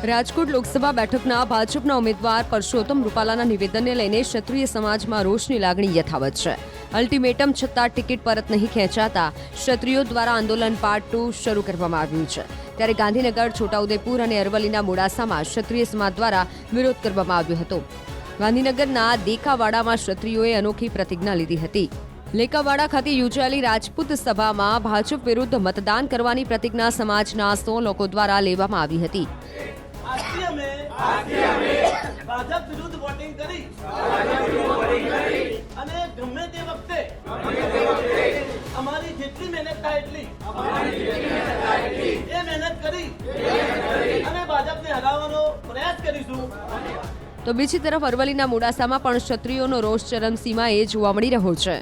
રાજકોટ લોકસભા બેઠકના ભાજપના ઉમેદવાર પરસોત્તમ રૂપાલાના નિવેદનને લઈને ક્ષત્રિય સમાજમાં રોષની લાગણી યથાવત છે। અલ્ટિમેટમ છતાં ટિકિટ પરત નહીં ખેંચાતા ક્ષત્રિયો દ્વારા આંદોલન પાર્ટ 2 શરૂ કરવામાં આવ્યું છે। ત્યારે ગાંધીનગર, છોટાઉદેપુર અને અરવલ્લીના મોડાસામાં ક્ષત્રિય સમાજ દ્વારા વિરોધ કરવામાં આવ્યો હતો। ગાંધીનગરના દેકાવાડામાં ક્ષત્રિયોએ અનોખી પ્રતિજ્ઞા લીધી હતી। લેકાવાડા ખાતે યોજાયેલી રાજપૂત સભામાં ભાજપ વિરુદ્ધ મતદાન કરવાની પ્રતિજ્ઞા સમાજના 100 લોકો દ્વારા લેવામાં આવી હતી। ભાજપ વિરુદ્ધ વોટિંગ કરી અને ગમે તે વખતે અમારી જેટલી મહેનત થાય એટલી એ મહેનત કરી અને ભાજપને હરાવવાનો પ્રયાસ કરીશું। તો બીજી તરફ અરવલ્લીના મોડાસામાં પણ ક્ષત્રિયોનો રોષ ચરમસીમાએ જોવા મળી રહ્યો છે।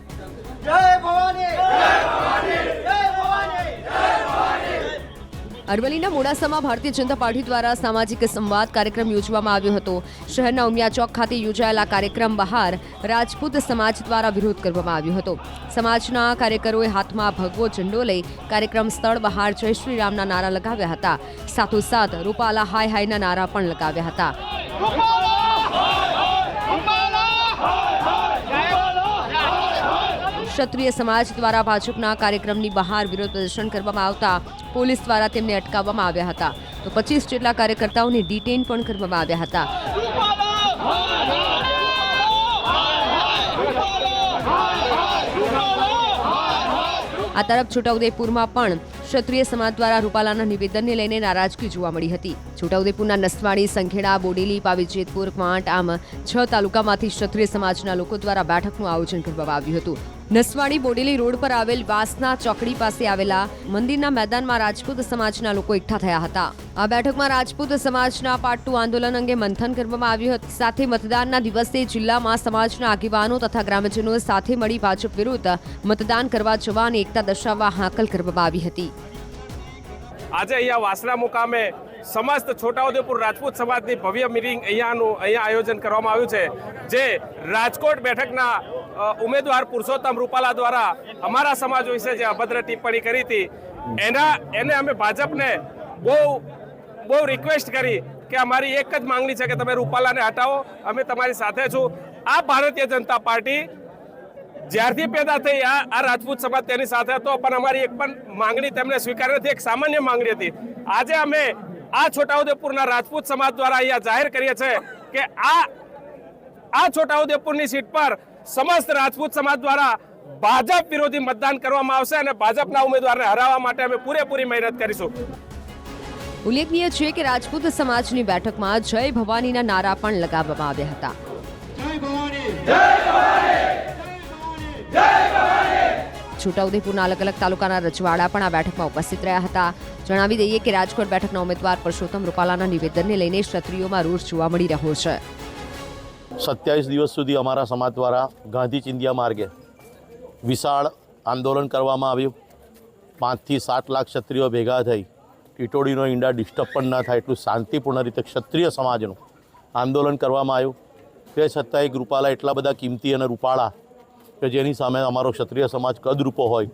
જય ભવાની, જય ભવાની, જય ભવાની, જય ભવાની। અરવલ્લીના મોડાસામાં ભારતીય જનતા પાર્ટી દ્વારા સામાજિક સંવાદ કાર્યક્રમ યોજવામાં આવ્યો હતો। શહેરના ઉમિયા ચોક ખાતે યોજાયેલા કાર્યક્રમ બહાર રાજપૂત સમાજ દ્વારા વિરોધ કરવામાં આવ્યો હતો। સમાજના કાર્યકરોએ હાથમાં ભગવો ઝંડો લઈ કાર્યક્રમ સ્થળ બહાર જય શ્રી રામના નારા લગાવ્યા હતા। સાથોસાથ રૂપાલા હાય હાયના નારા પણ લગાવ્યા હતા। ક્ષત્રિય સમાજ દ્વારા ભાજપના કાર્યક્રમની બહાર વિરોધ પ્રદર્શન કરવામાં આવતા પોલીસ દ્વારા તેમને અટકાવવામાં આવ્યા હતા। તો 25 જેટલા કાર્યકર્તાઓને ડિટેઇન પણ કરવામાં આવ્યા હતા। આ તરફ છોટાઉદેપુરમાં પણ ક્ષત્રિય સમાજ દ્વારા રૂપાલાના નિવેદનને લઈને નારાજગી જોવા મળી હતી। છોટાઉદેપુરના નસવાડી, સંખેડા, બોડેલી, પાવીજેતપુર, ક્વાંટ આમ 6 તાલુકામાંથી ક્ષત્રિય સમાજના લોકો દ્વારા બેઠકનું આયોજન કરવામાં આવ્યું હતું। નસવાડી બોડેલી રોડ પર આવેલ વાસના ચોકડી પાસે આવેલા મંદિરના મેદાનમાં રાજપૂત સમાજના લોકો એકઠા થયા હતા। આ બેઠકમાં રાજપૂત સમાજના પાર્ટ 2 આંદોલન અંગે મંથન કરવામાં આવ્યું હતું। સાથે મતદાનના દિવસે જિલ્લામાં સમાજના આગેવાનો તથા ગ્રામજનો સાથે મળી ભાજપ વિરુદ્ધ મતદાન કરવા જવાની એકતા દર્શાવવા હાકલ કરવામાં આવી હતી। આજે અહીંયા વાસણા મુકામે સમસ્ત છોટાઉદેપુર રાજપૂત સમાજની ભવ્ય મિટિંગ અહીંયા આયોજન કરવામાં આવ્યું છે। જે રાજકોટ બેઠકના ઉમેદવાર પુરુષોત્તમ રૂપાલા દ્વારા અમારા સમાજ વિશે જે અભદ્ર ટિપ્પણી કરી હતી એને અમે ભાજપને બહુ રિક્વેસ્ટ કરી કે અમારી એક જ માંગણી છે કે તમે રૂપાલાને હટાવો, અમે તમારી સાથે છું। આ ભારતીય જનતા પાર્ટી જ્યારથી પેદા થઈ આ રાજપૂત સમાજ તેની સાથે હતો, પણ અમારી એક પણ માંગણી તેમને સ્વીકારી નથી, એક સામાન્ય માંગણી હતી। આજે અમે આ છોટાઉદેપુરના રાજપૂત સમાજ દ્વારા અહીંયા જાહેર કરીએ છીએ કે આ છોટાઉદેપુરની સીટ પર સમસ્ત રાજપૂત સમાજ દ્વારા ભાજપ વિરોધી મતદાન કરવામાં આવશે અને ભાજપના ઉમેદવારને હરાવવા માટે અમે પૂરેપૂરી મહેનત કરીશું। ઉલ્લેખનીય છે કે રાજપૂત સમાજની બેઠકમાં જય ભવાનીના નારા પણ લગાવવામાં આવ્યા હતા। છોટાઉદેપુરના અલગ અલગ તાલુકાના રજવાડા પણ આ બેઠકમાં ઉપસ્થિત રહ્યા હતા। જણાવી દઈએ કે રાજકોટ બેઠકના ઉમેદવાર પરસોત્તમ રૂપાલાના નિવેદનને લઈને ક્ષત્રિયોમાં રોષ જોવા મળી રહ્યો છે। 27 દિવસ સુધી અમારા સમાજ દ્વારા ગાંધી ચિંધ્યા માર્ગે વિશાળ આંદોલન કરવામાં આવ્યું। 5 થી 7 લાખ ક્ષત્રિયો ભેગા થઈ ટીટોડીનો ઈંડા ડિસ્ટર્બ પણ ના થાય એટલું શાંતિપૂર્ણ રીતે ક્ષત્રિય સમાજનું આંદોલન કરવામાં આવ્યું। તે છતાં એક રૂપાલા એટલા બધા કિંમતી અને રૂપાળા કે જેની સામે અમારો ક્ષત્રિય સમાજ કદરૂપો હોય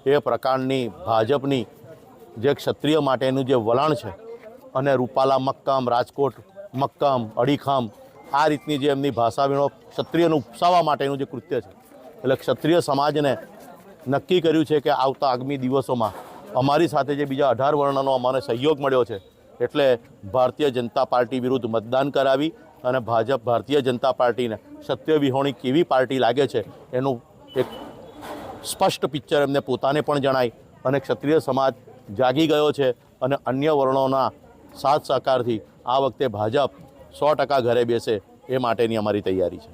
એ પ્રકારની ભાજપની જે ક્ષત્રિય માટેનું જે વલણ છે અને રૂપાલા મક્કમ, રાજકોટ મક્કમ, અડીખમ, આ રીતની જે એમની ભાષા વીણો ક્ષત્રિયને ઉપસાવવા માટેનું જે કૃત્ય છે, એટલે ક્ષત્રિય સમાજને નક્કી કર્યું છે કે આવતા આગામી દિવસોમાં અમારી સાથે જે બીજા 18 વર્ણનો અમારે સહયોગ મળ્યો છે એટલે ભારતીય જનતા પાર્ટી વિરુદ્ધ મતદાન કરાવી અને ભારતીય જનતા પાર્ટીને સત્ય વિહોણી કેવી પાર્ટી લાગે છે એનું એક સ્પષ્ટ પિક્ચર એમને પોતાને પણ જણાય અને ક્ષત્રિય સમાજ જાગી ગયો છે અને અન્ય વર્ણોના સાથ સહકારથી આ વખતે ભાજપ 100% ઘરે બેસે એ માટેની અમારી તૈયારી છે।